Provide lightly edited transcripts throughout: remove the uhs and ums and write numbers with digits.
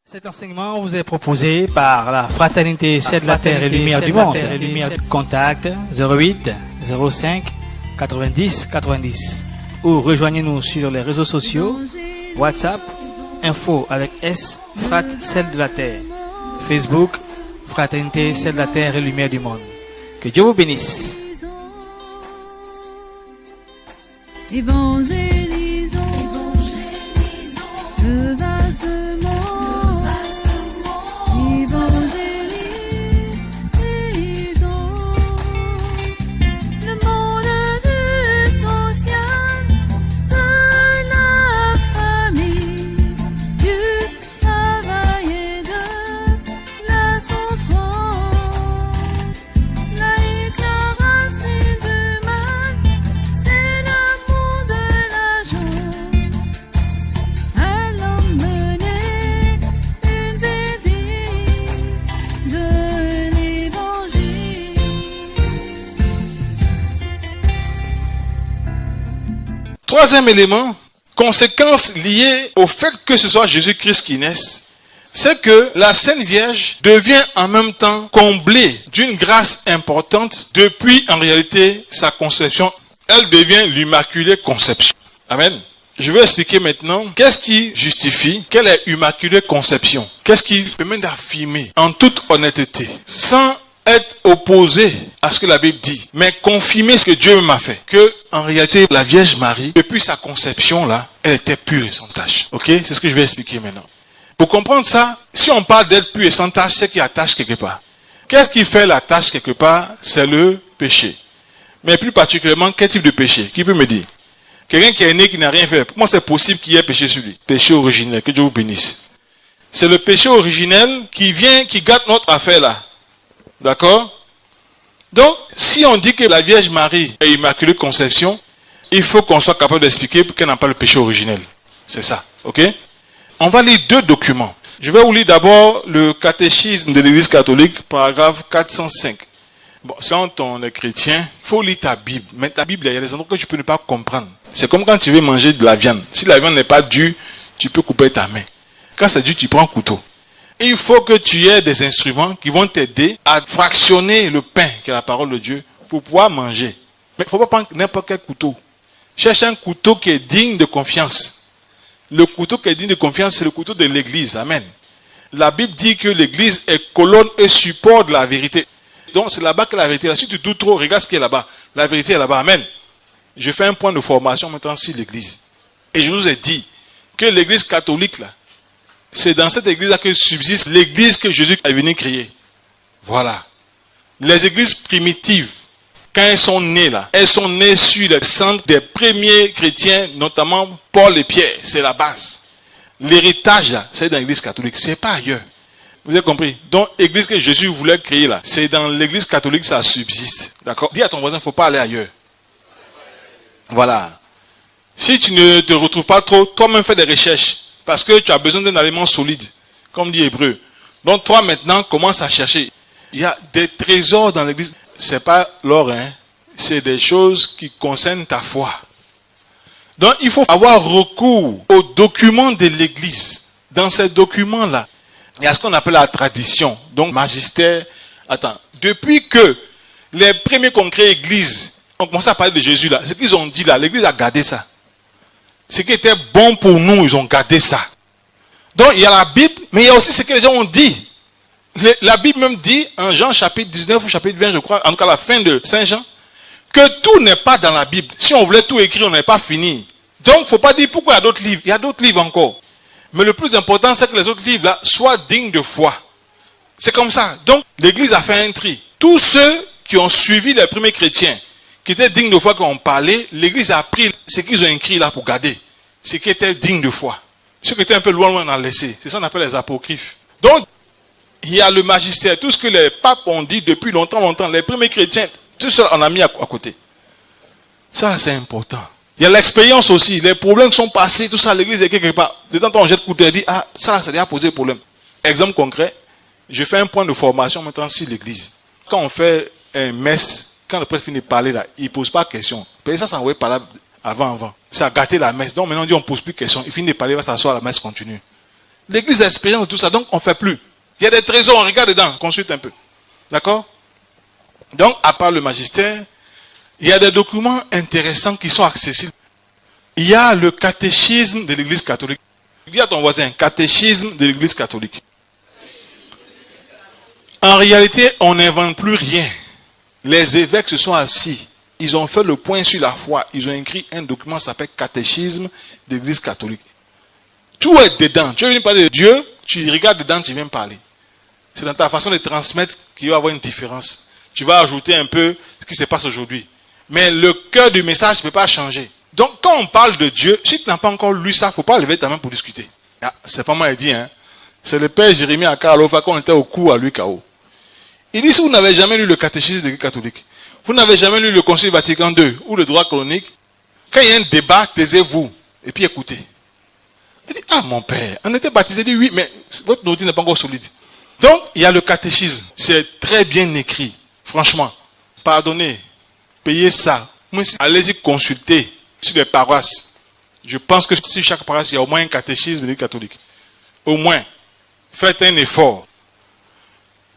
Cet enseignement vous est proposé par la Fraternité Ciel de la Terre et Lumière du Monde. Contact 08 05 90 90 ou rejoignez-nous sur les réseaux sociaux WhatsApp info avec S Frat Ciel de la Terre, Facebook Fraternité Ciel de la Terre et Lumière du Monde. Que Dieu vous bénisse. Évangélisons le vaste monde. Évangélisons le monde du social, de la famille, du travail et de la souffrance. Laïque, la racine du mal, c'est l'amour de la joie. À l'emmener une védie de l'évangile. Troisième élément, conséquence liée au fait que ce soit Jésus-Christ qui naisse, c'est que la Sainte Vierge devient en même temps comblée d'une grâce importante depuis en réalité sa conception. Elle devient l'Immaculée Conception. Amen. Je vais expliquer maintenant qu'est-ce qui justifie quelle est Immaculée Conception. Qu'est-ce qui permet d'affirmer en toute honnêteté, sans être opposé à ce que la Bible dit, mais confirmer ce que Dieu m'a fait. Que, en réalité, la Vierge Marie, depuis sa conception, là, elle était pure et sans tache. Ok? C'est ce que je vais expliquer maintenant. Pour comprendre ça, si on parle d'être pure et sans tache, c'est qu'il y a tache quelque part. Qu'est-ce qui fait la tache quelque part? C'est le péché. Mais plus particulièrement, quel type de péché? Qui peut me dire? Quelqu'un qui est né, qui n'a rien fait. Comment c'est possible qu'il y ait péché sur lui? Péché originel, que Dieu vous bénisse. C'est le péché originel qui vient, qui gâte notre affaire là. D'accord? Donc, si on dit que la Vierge Marie est Immaculée Conception, il faut qu'on soit capable d'expliquer qu'elle n'a pas le péché originel. C'est ça. Ok? On va lire deux documents. Je vais vous lire d'abord le catéchisme de l'Église catholique, paragraphe 405. Bon, quand on est chrétien, il faut lire ta Bible. Mais ta Bible, il y a des endroits que tu peux ne pas comprendre. C'est comme quand tu veux manger de la viande. Si la viande n'est pas dure, tu peux couper ta main. Quand c'est dur, tu prends un couteau. Il faut que tu aies des instruments qui vont t'aider à fractionner le pain, qui est la parole de Dieu, pour pouvoir manger. Mais il ne faut pas prendre n'importe quel couteau. Cherche un couteau qui est digne de confiance. Le couteau qui est digne de confiance, c'est le couteau de l'Église. Amen. La Bible dit que l'Église est colonne et support de la vérité. Donc c'est là-bas que la vérité est là. Si tu doutes trop, regarde ce qui est là-bas. La vérité est là-bas. Amen. Je fais un point de formation maintenant sur l'Église. Et je vous ai dit que l'Église catholique, là, c'est dans cette église-là que subsiste l'église que Jésus est venu créer. Voilà. Les églises primitives, quand elles sont nées là, elles sont nées sur les cendres des premiers chrétiens, notamment Paul et Pierre. C'est la base. L'héritage là, c'est dans l'église catholique. C'est pas ailleurs. Vous avez compris? Donc, l'église que Jésus voulait créer là, c'est dans l'église catholique que ça subsiste. D'accord? Dis à ton voisin, il ne faut pas aller ailleurs. Voilà. Si tu ne te retrouves pas trop, toi-même fais des recherches. Parce que tu as besoin d'un aliment solide, comme dit Hébreu. Donc toi maintenant, commence à chercher. Il y a des trésors dans l'église. Ce n'est pas l'or, hein. C'est des choses qui concernent ta foi. Donc il faut avoir recours aux documents de l'église. Dans ces documents-là, il y a ce qu'on appelle la tradition. Donc magistère. Attends, depuis que les premiers congrès églises ont commencé à parler de Jésus là, ce qu'ils ont dit là, l'église a gardé ça. Ce qui était bon pour nous, ils ont gardé ça. Donc, il y a la Bible, mais il y a aussi ce que les gens ont dit. La Bible même dit, en Jean chapitre 19 ou chapitre 20, je crois, en tout cas la fin de Saint Jean, que tout n'est pas dans la Bible. Si on voulait tout écrire, on n'est pas fini. Donc, il ne faut pas dire pourquoi il y a d'autres livres. Il y a d'autres livres encore. Mais le plus important, c'est que les autres livres là soient dignes de foi. C'est comme ça. Donc, l'Église a fait un tri. Tous ceux qui ont suivi les premiers chrétiens, qui étaient dignes de foi quand on parlait, l'Église a pris ce qu'ils ont écrit là pour garder. Ce qui était digne de foi. Ce qui était un peu loin, on a laissé. C'est ça qu'on appelle les apocryphes. Donc, il y a le magistère. Tout ce que les papes ont dit depuis longtemps, les premiers chrétiens, tout ça on a mis à côté. Ça, c'est important. Il y a l'expérience aussi. Les problèmes qui sont passés, tout ça, l'Église est quelque part. De temps en temps, on jette couteau et dit, ah, ça a déjà posé problème. Exemple concret, je fais un point de formation maintenant sur l'Église. Quand on fait un messe, quand le prêtre finit de parler là, il ne pose pas de questions. Ça, ça envoie par là avant. Ça a gâté la messe. Donc maintenant, on dit on ne pose plus de questions. Il finit de parler, il va s'asseoir, la messe continue. L'église a expérience de tout ça, donc on ne fait plus. Il y a des trésors, on regarde dedans, consulte un peu. D'accord? Donc, à part le magistère, il y a des documents intéressants qui sont accessibles. Il y a le catéchisme de l'église catholique. Dis à ton voisin, catéchisme de l'église catholique. En réalité, on n'invente plus rien. Les évêques se sont assis. Ils ont fait le point sur la foi. Ils ont écrit un document qui s'appelle catéchisme de l'église catholique. Tout est dedans. Tu veux venir parler de Dieu, tu regardes dedans, tu viens parler. C'est dans ta façon de transmettre qu'il va y avoir une différence. Tu vas ajouter un peu ce qui se passe aujourd'hui. Mais le cœur du message ne peut pas changer. Donc, quand on parle de Dieu, si tu n'as pas encore lu ça, il ne faut pas lever ta main pour discuter. Ah, c'est pas moi qui dit, hein. C'est le père Jérémie à Karlofa quand on était au cours à l'UKO. Il dit, si vous n'avez jamais lu le catéchisme de l'Église catholique, vous n'avez jamais lu le Concile Vatican II ou le droit canonique, quand il y a un débat, taisez-vous et puis écoutez. Il dit, ah mon père, on était baptisé, il dit oui, mais votre doctrine n'est pas encore solide. Donc, il y a le catéchisme, c'est très bien écrit, franchement. Pardonnez, payez ça. Allez-y consulter sur les paroisses. Je pense que sur chaque paroisse, il y a au moins un catéchisme de l'Église catholique. Au moins. Faites un effort.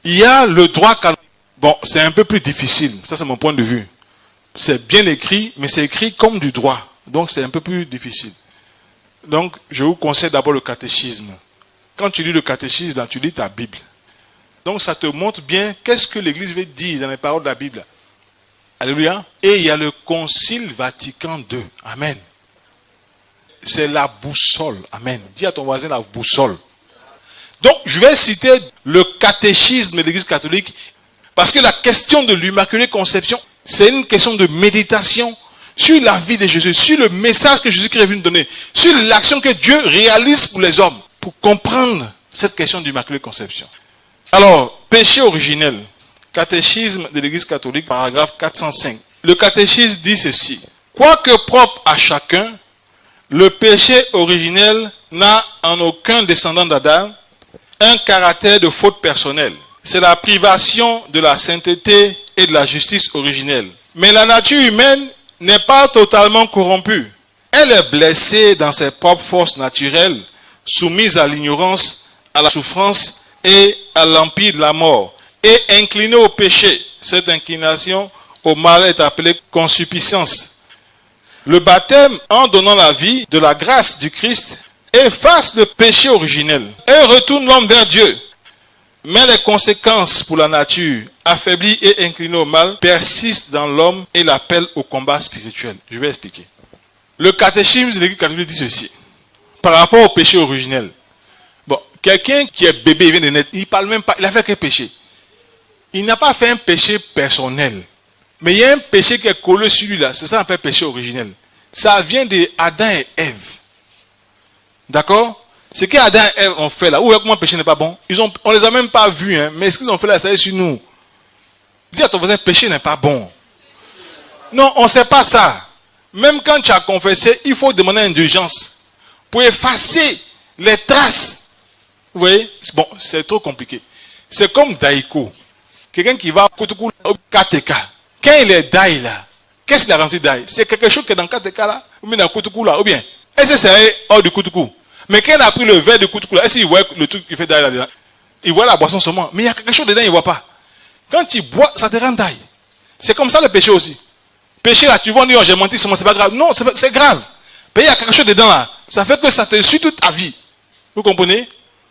Il y a le droit canonique. Bon, c'est un peu plus difficile. Ça, c'est mon point de vue. C'est bien écrit, mais c'est écrit comme du droit. Donc, c'est un peu plus difficile. Donc, je vous conseille d'abord le catéchisme. Quand tu lis le catéchisme, tu lis ta Bible. Donc, ça te montre bien qu'est-ce que l'Église veut dire dans les paroles de la Bible. Alléluia. Et il y a le Concile Vatican II. Amen. C'est la boussole. Amen. Dis à ton voisin la boussole. Donc, je vais citer le catéchisme de l'Église catholique parce que la question de l'Immaculée Conception, c'est une question de méditation sur la vie de Jésus, sur le message que Jésus-Christ est venu donner, sur l'action que Dieu réalise pour les hommes, pour comprendre cette question d'Immaculée Conception. Alors, péché originel, catéchisme de l'Église catholique, paragraphe 405. Le catéchisme dit ceci. Quoique propre à chacun, le péché originel n'a en aucun descendant d'Adam un caractère de faute personnelle. C'est la privation de la sainteté et de la justice originelle. Mais la nature humaine n'est pas totalement corrompue. Elle est blessée dans ses propres forces naturelles, soumise à l'ignorance, à la souffrance et à l'empire de la mort, et inclinée au péché. Cette inclination au mal est appelée concupiscence. Le baptême, en donnant la vie de la grâce du Christ, efface le péché originel et retourne l'homme vers Dieu. Mais les conséquences pour la nature, affaiblie et inclinée au mal, persistent dans l'homme et l'appellent au combat spirituel. Je vais expliquer. Le catéchisme de l'Église catholique dit ceci. Par rapport au péché originel. Bon, quelqu'un qui est bébé, il vient de naître, il parle même pas, il a fait quel péché? Il n'a pas fait un péché personnel. Mais il y a un péché qui est collé sur lui là. C'est ça qu'on appelle péché originel. Ça vient de Adam et Ève. D'accord? Ce qu'Adam et Ève ont fait là, ou comment le péché n'est pas bon, on ne les a même pas vus, hein, mais ce qu'ils ont fait là, ça est sur nous. Dis à ton voisin, péché n'est pas bon. Non, on ne sait pas ça. Même quand tu as confessé, il faut demander indulgence pour effacer les traces. Vous voyez? Bon, c'est trop compliqué. C'est comme Daïko. Quelqu'un qui va au KTK. Quand il est Daï là, qu'est-ce qu'il a rendu Daï? C'est quelque chose qui est dans KTK là, ou bien dans Koutoukou là, ou bien. Est-ce que c'est hors du Koutoukou? Mais quand il a pris le verre de Koutoukou là, est-ce qu'il voit le truc qui fait Daï là-dedans? Il voit la boisson seulement, mais il y a quelque chose dedans, il ne voit pas. Quand tu bois, ça te rend Daï. C'est comme ça le péché aussi. Péché là, tu vas dire, oh, j'ai menti seulement, c'est pas grave. Non, c'est grave. Mais il y a quelque chose dedans là. Ça fait que ça te suit toute ta vie. Vous comprenez?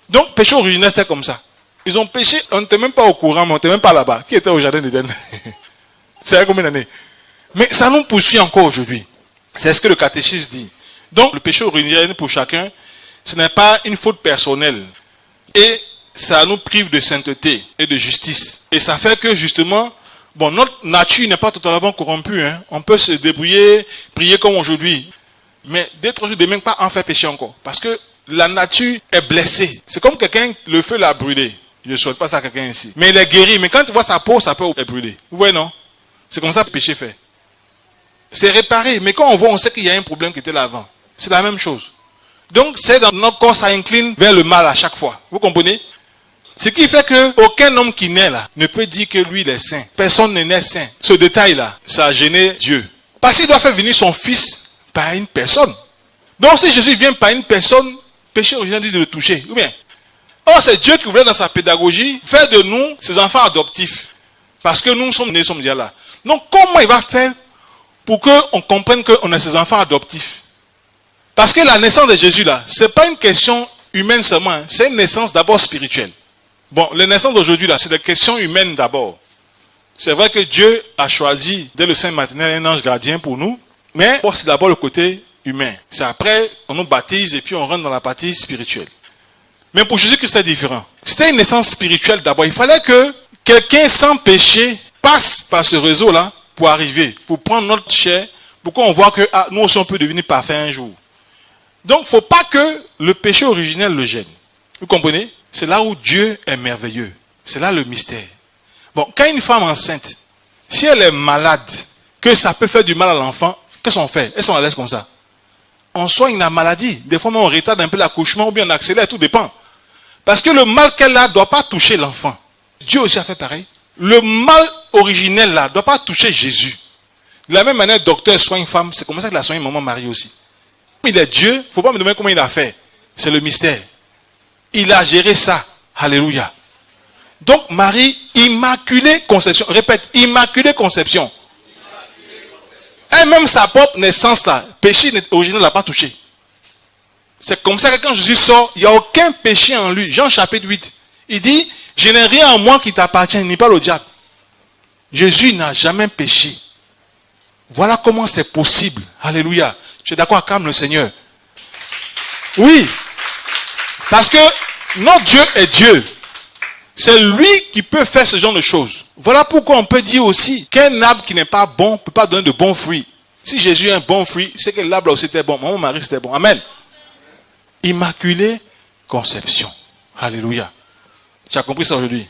Donc, péché originel, c'était comme ça. Ils ont péché, on n'était même pas au courant, mais on n'était même pas là-bas. Qui était au jardin d'Éden? C'est à combien d'années? Mais ça nous poursuit encore aujourd'hui. C'est ce que le catéchisme dit. Donc, le péché originel pour chacun, ce n'est pas une faute personnelle. Et ça nous prive de sainteté et de justice. Et ça fait que justement, bon, notre nature n'est pas totalement corrompue. Hein. On peut se débrouiller, prier comme aujourd'hui. Mais dès 3 jours, demain, pas en faire pécher encore. Parce que la nature est blessée. C'est comme quelqu'un, le feu l'a brûlé. Je ne souhaite pas ça à quelqu'un ici. Mais il est guéri. Mais quand tu vois sa peau être brûlée. Vous voyez, non? C'est comme ça que le péché fait. C'est réparé. Mais quand on voit, on sait qu'il y a un problème qui était là avant. C'est la même chose. Donc, c'est dans notre corps, ça incline vers le mal à chaque fois. Vous comprenez? Ce qui fait qu'aucun homme qui naît là ne peut dire que lui, il est saint. Personne ne naît saint. Ce détail-là, ça a gêné Dieu. Parce qu'il doit faire venir son fils par une personne. Donc, si Jésus vient par une personne, péché originel dit de le toucher. Ou bien, or c'est Dieu qui voulait dans sa pédagogie faire de nous ses enfants adoptifs. Parce que nous sommes nés, sommes déjà là. Donc comment il va faire pour qu'on comprenne qu'on est ses enfants adoptifs? Parce que la naissance de Jésus là, ce n'est pas une question humaine seulement, hein. C'est une naissance d'abord spirituelle. Bon, les naissances d'aujourd'hui là, c'est des questions humaines d'abord. C'est vrai que Dieu a choisi dès le sein maternel un ange gardien pour nous, mais bon, c'est d'abord le côté humain. C'est après, on nous baptise et puis on rentre dans la partie spirituelle. Mais pour Jésus-Christ, c'était différent. C'était une naissance spirituelle d'abord. Il fallait que quelqu'un sans péché passe par ce réseau-là pour arriver, pour prendre notre chair, pour qu'on voit que nous aussi on peut devenir parfait un jour. Donc, il ne faut pas que le péché originel le gêne. Vous comprenez? C'est là où Dieu est merveilleux. C'est là le mystère. Bon, quand une femme enceinte, si elle est malade, que ça peut faire du mal à l'enfant, qu'est-ce qu'on fait? Elles sont à l'aise comme ça. On soigne la maladie. Des fois, on retarde un peu l'accouchement ou bien on accélère, tout dépend. Parce que le mal qu'elle a ne doit pas toucher l'enfant. Dieu aussi a fait pareil. Le mal originel là ne doit pas toucher Jésus. De la même manière, le docteur soigne une femme, c'est comme ça qu'il a soigné maman Marie aussi. Il est Dieu, il ne faut pas me demander comment il a fait. C'est le mystère. Il a géré ça. Alléluia. Donc Marie, immaculée conception. Répète, immaculée conception. Elle-même sa propre naissance là, péché originel ne l'a pas touché. C'est comme ça que quand Jésus sort, il n'y a aucun péché en lui. Jean chapitre 8. Il dit, je n'ai rien en moi qui t'appartient, ni pas le diable. Jésus n'a jamais péché. Voilà comment c'est possible. Alléluia. Tu es d'accord, acclame le Seigneur. Oui. Parce que notre Dieu est Dieu. C'est lui qui peut faire ce genre de choses. Voilà pourquoi on peut dire aussi qu'un arbre qui n'est pas bon ne peut pas donner de bons fruits. Si Jésus est un bon fruit, c'est que l'arbre aussi était bon. Mon mari c'était bon. Amen. Immaculée conception. Alléluia. Tu as compris ça aujourd'hui?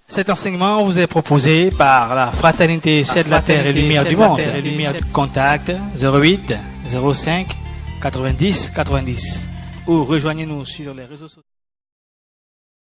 Cet enseignement vous est proposé par la Fraternité Ciel de la Terre et Lumière du Monde. Contact 08 05 90 90 ou rejoignez-nous sur les réseaux sociaux.